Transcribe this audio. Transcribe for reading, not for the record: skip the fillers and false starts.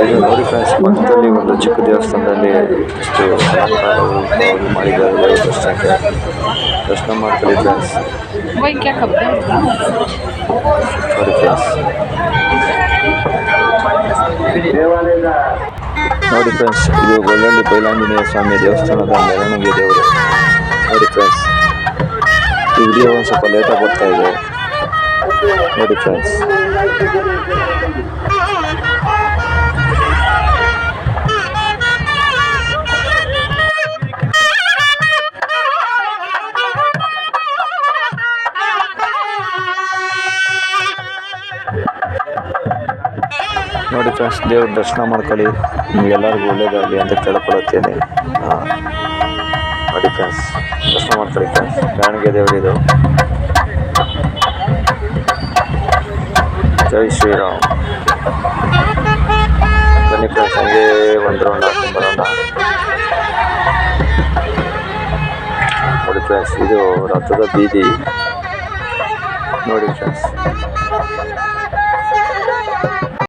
ಇದು ನೋಡಿ ಫ್ರೆಂಡ್ಸ್, ಪಕ್ಕದಲ್ಲಿ ಒಂದು ಚಿಕ್ಕ ದೇವಸ್ಥಾನದಲ್ಲಿ ಇಷ್ಟು ಅಲಂಕಾರವು ಮಾಡಿದ್ದಾರೆ. ದೇವಸ್ಥಾನಕ್ಕೆ ದರ್ಶನ ಮಾಡ್ಕೊಳ್ಳಿ ಫ್ರೆಂಡ್ಸ್. ನೋಡಿ ಫ್ರೆಂಡ್ಸ್, ನೋಡಿ ಫ್ರೆಂಡ್ಸ್, ಇದು ಗೊಲ್ಲಳ್ಳಿ ಬೈಲಾಂಜನೇಯ ಸ್ವಾಮಿ ದೇವಸ್ಥಾನದ ಮೆರವಣಿಗೆ ದೇವರು. ನೋಡಿ ಫ್ರೆಂಡ್ಸ್, ಈ ವಿಡಿಯೋ ಒಂದು ಸ್ವಲ್ಪ ಲೇಟಾಗಿ ಬರ್ತಾ ಇದೆ. ನೋಡಿ ಫ್ರೆಂಡ್ಸ್, ನೋಡಿ ಫ್ರೆಂಡ್ಸ್, ದೇವ್ರ ದರ್ಶನ ಮಾಡ್ಕೊಳ್ಳಿ. ನಿಮಗೆಲ್ಲರಿಗೂ ಒಳ್ಳೇದಾಗಲಿ ಅಂತ ಕೇಳ್ಕೊಳ್ಳುತ್ತೇನೆ. ನೋಡಿ ಫ್ರೆಂಡ್ಸ್, ದರ್ಶನ ಮಾಡ್ಕೊಳ್ಳಿ ಫ್ರೆಂಡ್ಸ್. ಮೆರವಣಿಗೆ ದೇವರಿದು. ಜೈ ಶ್ರೀರಾಮ್. ಬನ್ನಿ ಫ್ರೆಂಡ್ಸ್, ಹಂಗೆ ಒಂದು ರೌಂಡ್ ಹಾಕೊಂಡು ಬರೋಣ. ನೋಡಿ ಫ್ರೆಂಡ್ಸ್, ಇದು ರಥದ ಬೀದಿ. ನೋಡಿ ಫ್ರೆಂಡ್ಸ್,